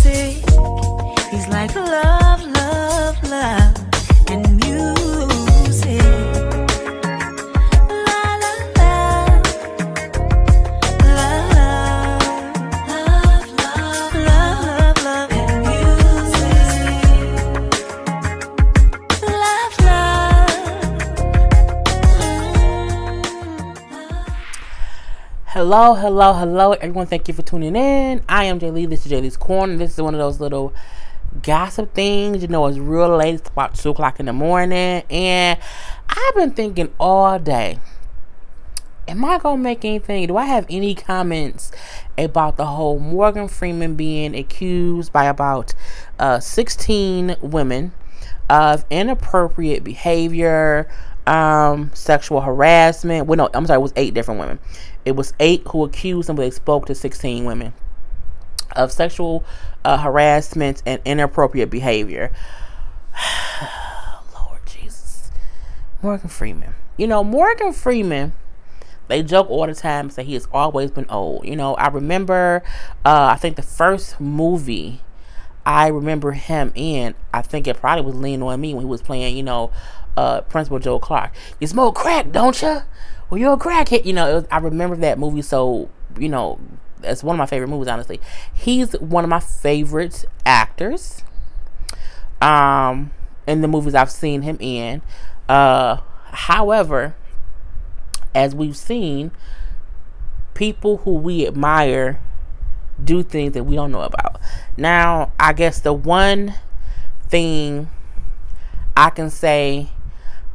music. He's like love, love, love, and music. La la la, love, love, love, love, love, and music. Love, love. Hello, hello, hello, everyone. Thank you for tuning in. I am Jay Lee. This is Jay Lee's Corner. This is one of those little gossip things. You know, it's real late. It's about 2 o'clock in the morning. And I've been thinking all day, am I going to make anything? Do I have any comments about the whole Morgan Freeman being accused by about 16 women of inappropriate behavior, sexual harassment? Well, no, I'm sorry, it was 8 different women. It was 8 who accused them, but they spoke to 16 women of sexual harassment and inappropriate behavior. Lord Jesus. Morgan Freeman. You know, Morgan Freeman, they joke all the time, say he has always been old. You know, I remember, I think the first movie I remember him in, I think it probably was Lean On Me when he was playing, you know, Principal Joe Clark. You smoke crack, don't you? Well, you're a crackhead. You know, I remember that movie, so, you know, it's one of my favorite movies, honestly. He's one of my favorite actors in the movies I've seen him in. However, as we've seen, people who we admire do things that we don't know about. Now, I guess the one thing I can say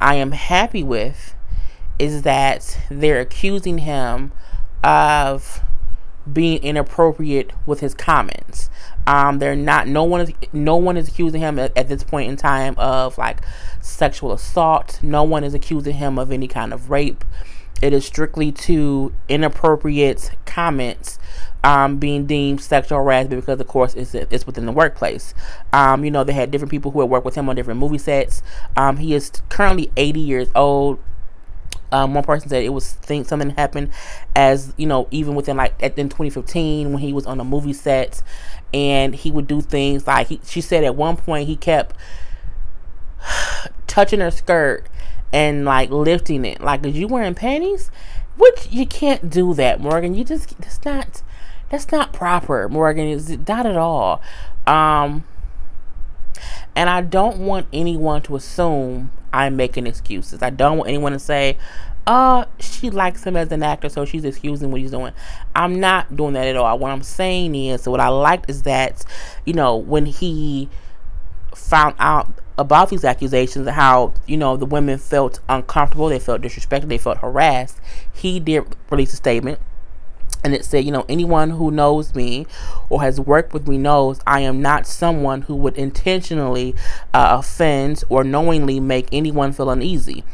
I am happy with is that they're accusing him of being inappropriate with his comments. They're not. No one is accusing him at this point in time of like sexual assault. No one is accusing him of any kind of rape. It is strictly to inappropriate comments being deemed sexual harassment because, of course, it's within the workplace. You know, they had different people who had worked with him on different movie sets. He is currently 80 years old. One person said it was something happened as, you know, even within like in 2015 when he was on a movie set, and he would do things like she said at one point he kept touching her skirt and like lifting it like, is you wearing panties? Which you can't do that, Morgan. You just that's not proper, Morgan. It's not at all. And I don't want anyone to assume I'm making excuses. I don't want anyone to say, she likes him as an actor, so she's excusing what he's doing. I'm not doing that at all. What I'm saying is, what I liked is that, you know, when he found out about these accusations, how, you know, the women felt uncomfortable, they felt disrespected, they felt harassed, he did release a statement. And it said, you know, anyone who knows me or has worked with me knows I am not someone who would intentionally offend or knowingly make anyone feel uneasy.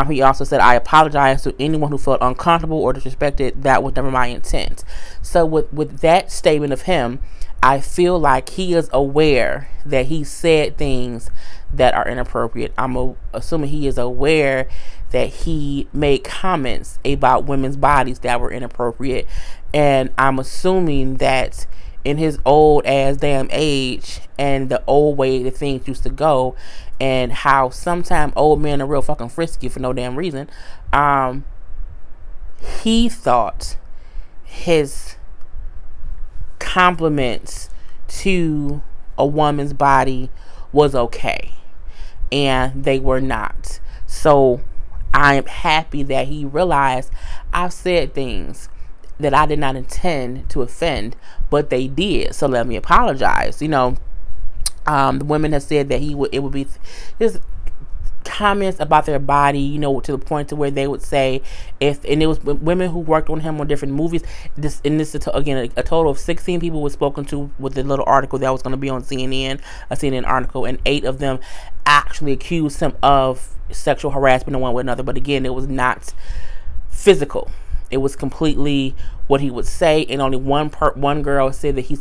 He also said, I apologize to anyone who felt uncomfortable or disrespected. That was never my intent. So with that statement of him, I feel like he is aware that he said things that are inappropriate. I'm assuming he is aware that he made comments about women's bodies that were inappropriate. And I'm assuming that in his old ass damn age and the old way that things used to go, and how sometimes old men are real fucking frisky for no damn reason, he thought his compliments to a woman's body was okay, and they were not. So I am happy that he realized I've said things that I did not intend to offend, but they did. So let me apologize. You know, the women have said that it would be his comments about their body, you know, to the point to where they would say, and it was women who worked on him on different movies. Again, a total of 16 people were spoken to with the little article that was going to be on CNN, a CNN article, and 8 of them actually accused him of sexual harassment of one with another. But again, it was not physical. It was completely what he would say, and only one girl said that he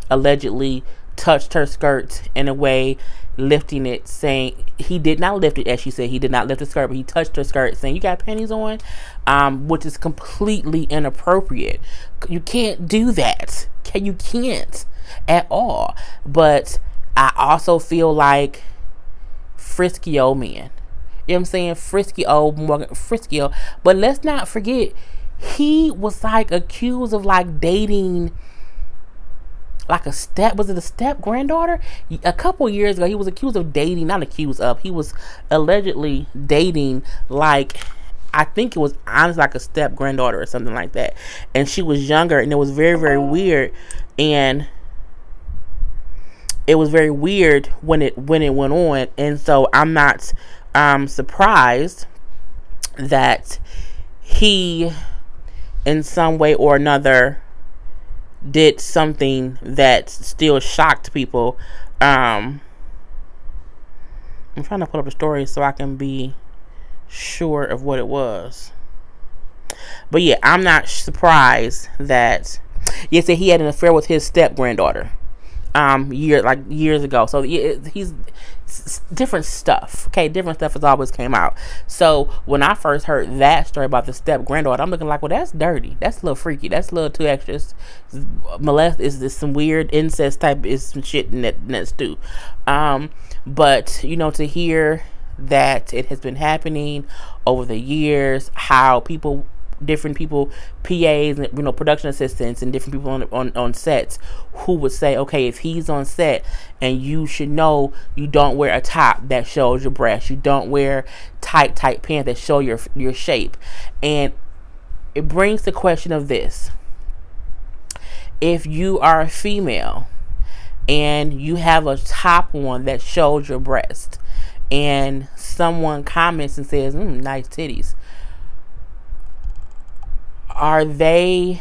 allegedly touched her skirt in a way, lifting it, saying he did not lift it, as she said, he did not lift the skirt, but he touched her skirt, saying, you got panties on, which is completely inappropriate. You can't do that. You can't. at all. But I also feel like frisky old men. You know what I'm saying? Frisky old Morgan, frisky old. But let's not forget, he was like accused of like dating like was it a step granddaughter? A couple years ago, he was accused of dating, not accused of, he was allegedly dating like, I think it was honestly like a step granddaughter or something like that. And she was younger, and it was very, very weird. And it was very weird when it went on. And so I'm not surprised that he, in some way or another, did something that still shocked people. I'm trying to put up the story so I can be sure of what it was. But yeah, I'm not surprised that, yes, that he had an affair with his step granddaughter years ago. So he's different stuff. Okay, different stuff has always came out. So when I first heard that story about the step granddaughter, I'm looking like, well, that's dirty. That's a little freaky. That's a little too extra. Is this some weird incest type? Is some shit in that stew. But you know, to hear that it has been happening over the years, how different people, PAs, and you know, production assistants, and different people on sets who would say, okay, if he's on set, and you should know you don't wear a top that shows your breast, you don't wear tight pants that show your shape. And it brings the question of this: if you are a female and you have a top on that shows your breast, and someone comments and says, nice titties, are they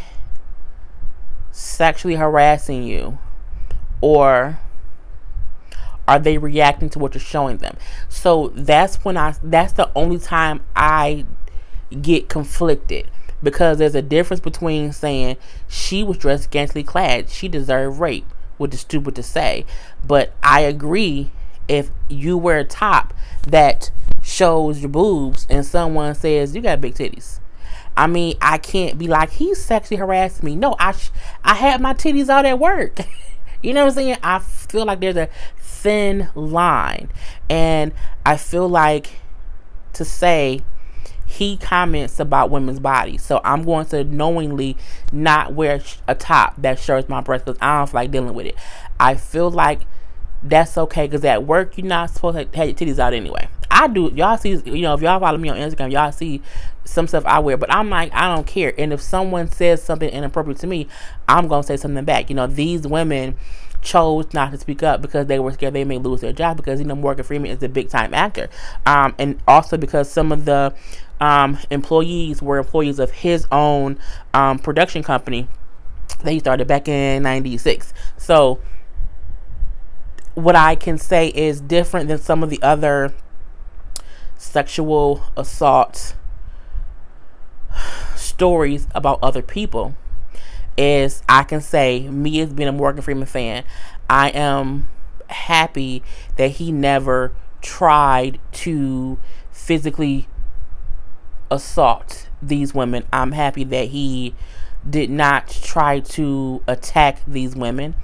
sexually harassing you, or are they reacting to what you're showing them? So that's the only time I get conflicted, because there's a difference between saying she was dressed scantily clad, she deserved rape, which is stupid to say, but I agree if you wear a top that shows your boobs and someone says you got big titties. I mean, I can't be like, he's sexually harassing me. No, I had my titties out at work. You know what I'm saying? I feel like there's a thin line. And I feel like to say he comments about women's bodies, so I'm going to knowingly not wear a top that shows my breast because I don't feel like dealing with it. I feel like that's okay, because at work you're not supposed to have your titties out anyway. I do. Y'all see, you know, if y'all follow me on Instagram, y'all see some stuff I wear, but I'm like, I don't care. And if someone says something inappropriate to me, I'm gonna say something back. You know, these women chose not to speak up because they were scared they may lose their job, because, you know, Morgan Freeman is a big time actor, and also because some of the employees were employees of his own production company that he started back in '96. So what I can say is different than some of the other sexual assault stories about other people is, I can say, me as being a Morgan Freeman fan, I am happy that he never tried to physically assault these women. I'm happy that he did not try to attack these women.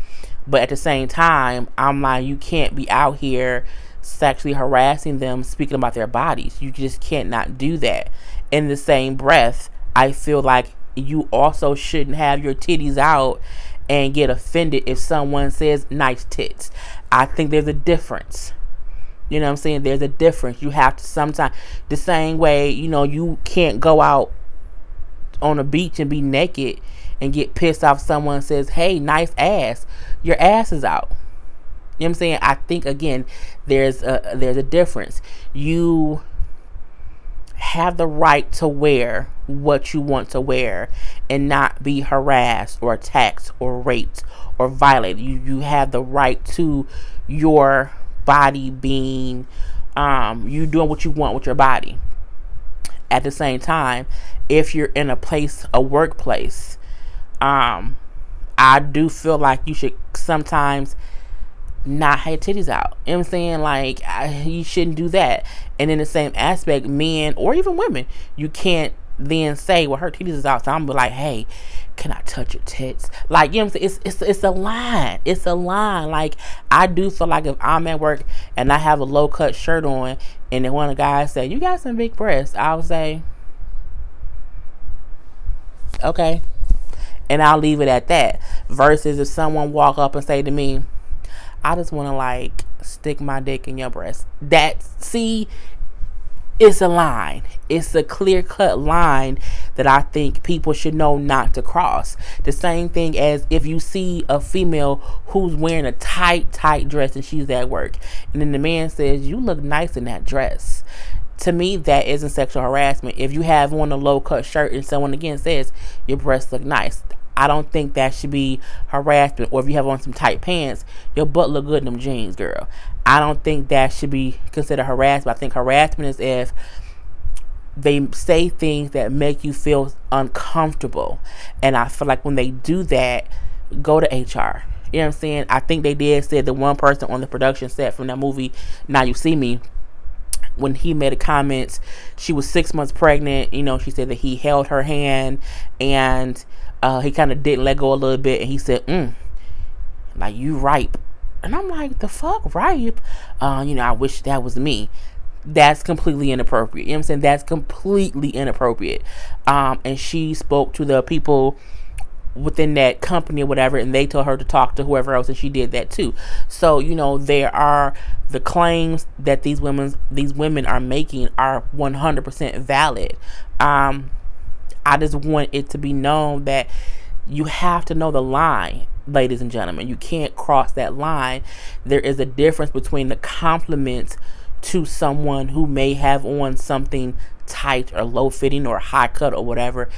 But at the same time, I'm like, you can't be out here sexually harassing them, speaking about their bodies. You just can't not do that. In the same breath, I feel like you also shouldn't have your titties out and get offended if someone says nice tits. I think there's a difference. You know what I'm saying? There's a difference. You have to sometimes, the same way, you know, you can't go out on a beach and be naked and get pissed off someone says, hey, nice ass. Your ass is out. You know what I'm saying? I think, again, there's a difference. You have the right to wear what you want to wear and not be harassed or attacked or raped or violated. You have the right to your body being, you doing what you want with your body. At the same time, if you're in a workplace, I do feel like you should sometimes not have titties out. You know what I'm saying? Like, you shouldn't do that. And in the same aspect, men or even women, you can't then say, well, her titties is out, so I'm gonna be like, hey, can I touch your tits? Like, you know what I'm saying? It's a line. It's a line. Like, I do feel like if I'm at work and I have a low cut shirt on and then one of the guys say, you got some big breasts, I'll say, okay. And I'll leave it at that. Versus if someone walk up and say to me, I just want to like stick my dick in your breast. See, it's a line. It's a clear-cut line that I think people should know not to cross. The same thing as if you see a female who's wearing a tight dress and she's at work, and then the man says, you look nice in that dress. To me, that isn't sexual harassment. If you have on a low-cut shirt and someone again says, your breasts look nice, I don't think that should be harassment. Or if you have on some tight pants, your butt look good in them jeans, girl. I don't think that should be considered harassment. I think harassment is if they say things that make you feel uncomfortable. And I feel like when they do that, go to HR. You know what I'm saying? I think they did say the one person on the production set from that movie, Now You See Me, when he made a comment, she was 6 months pregnant. You know, she said that he held her hand and he kind of didn't let go a little bit. And he said, like, you ripe. And I'm like, the fuck, ripe? You know, I wish that was me. That's completely inappropriate. You know what I'm saying? That's completely inappropriate. And she spoke to the people within that company or whatever, and they told her to talk to whoever else, and she did that too. So, you know, there are the claims that these women are making are 100% valid. I just want it to be known that you have to know the line, ladies and gentlemen. You can't cross that line. There is a difference between the compliment to someone who may have on something tight or low fitting or high cut or whatever,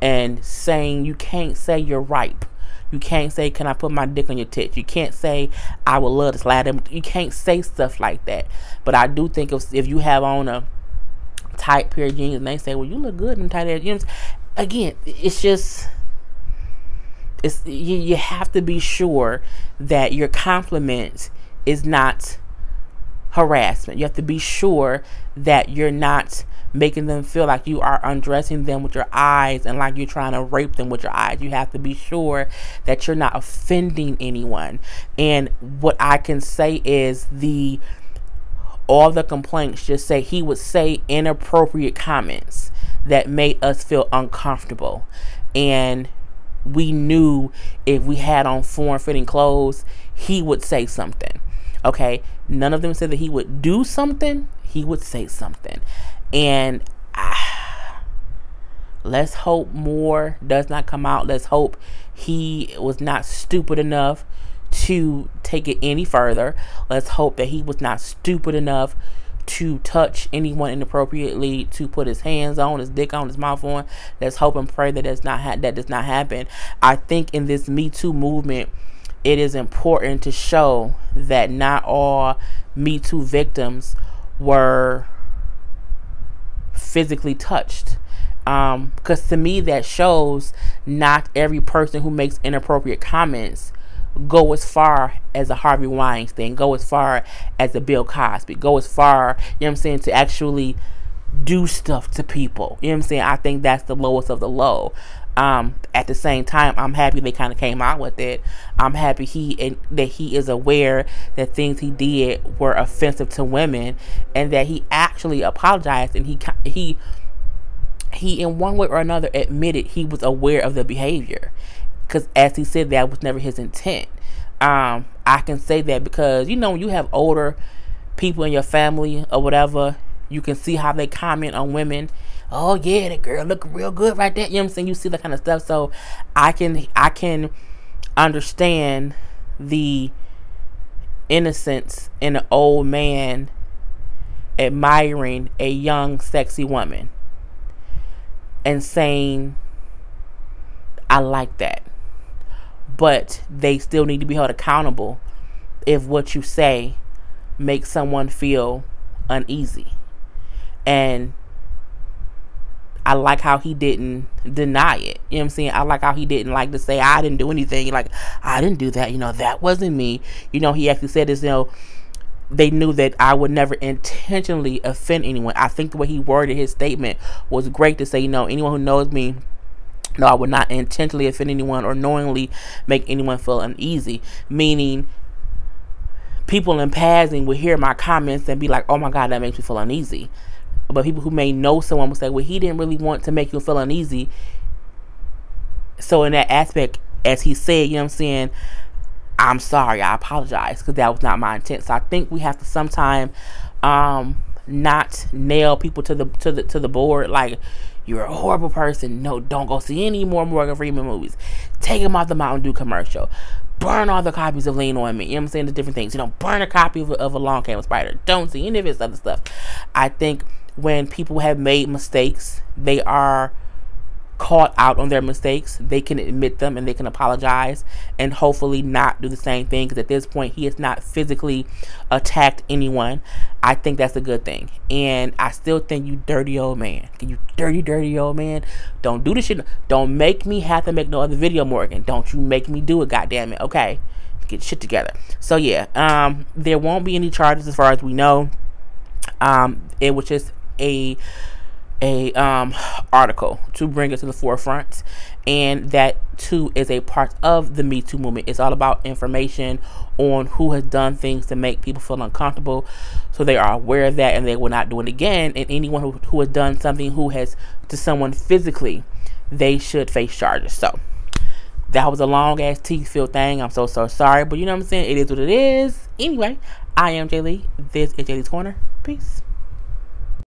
and saying, you can't say you're ripe. You can't say, can I put my dick on your tits? You can't say, I would love to slide them. You can't say stuff like that. But I do think if you have on a tight pair of jeans and they say, well, you look good in tight ass jeans. Again, it's just, you have to be sure that your compliment is not harassment. You have to be sure that you're not making them feel like you are undressing them with your eyes and like you're trying to rape them with your eyes. You have to be sure that you're not offending anyone. And what I can say is all the complaints just say he would say inappropriate comments that made us feel uncomfortable. And we knew if we had on form-fitting clothes, he would say something. Okay? None of them said that he would do something. He would say something. And let's hope more does not come out. Let's hope he was not stupid enough to take it any further. Let's hope that he was not stupid enough to touch anyone inappropriately, to put his hands on, his dick on, his mouth on. Let's hope and pray that that does not happen. I think in this Me Too movement, it is important to show that not all Me Too victims were physically touched, because to me that shows not every person who makes inappropriate comments go as far as a Harvey Weinstein, go as far as a Bill Cosby, go as far, you know what I'm saying, to actually do stuff to people. You know what I'm saying? I think that's the lowest of the low. At the same time, I'm happy they kind of came out with it. I'm happy that he is aware that things he did were offensive to women, and that he actually apologized, and he in one way or another admitted he was aware of the behavior, because as he said, that was never his intent. I can say that because, you know, when you have older people in your family or whatever, you can see how they comment on women. Oh yeah, that girl look real good right there. You know what I'm saying? You see that kind of stuff. So I can understand the innocence in an old man admiring a young, sexy woman and saying, I like that. But they still need to be held accountable if what you say makes someone feel uneasy. And I like how he didn't deny it. You know what I'm saying? I like how he didn't like to say, I didn't do anything. Like, I didn't do that. You know, that wasn't me. You know, he actually said this, you know, they knew that I would never intentionally offend anyone. I think the way he worded his statement was great, to say, you know, anyone who knows me No, I would not intentionally offend anyone or knowingly make anyone feel uneasy. Meaning, people in passing would hear my comments and be like, oh my God, that makes me feel uneasy. But people who may know someone would say, well, he didn't really want to make you feel uneasy. So in that aspect, as he said, you know what I'm saying, I'm sorry, I apologize, because that was not my intent. So I think we have to sometime not nail people to the board like, you're a horrible person. No, don't go see any more Morgan Freeman movies. Take him off the Mountain Dew commercial. Burn all the copies of Lean On Me. You know what I'm saying? The different things. You know, burn a copy of Along Came a Spider. Don't see any of his other stuff. I think when people have made mistakes, they are caught out on their mistakes, they can admit them and they can apologize and hopefully not do the same thing, because at this point he has not physically attacked anyone. I think that's a good thing. And I still think, you dirty old man, you dirty old man, don't do this shit. Don't make me have to make no other video, Morgan. Don't you make me do it, goddammit. Okay, get shit together. So yeah, there won't be any charges as far as we know. It was just a article to bring it to the forefront, and that too is a part of the Me Too movement. It's all about information on who has done things to make people feel uncomfortable, so they are aware of that and they will not do it again. And anyone who has done something who has to someone physically, they should face charges. So that was a long ass teeth-filled thing. I'm so sorry, but you know what I'm saying, it is what it is. Anyway, I am Jay Lee. This is Jay Lee's Corner. Peace.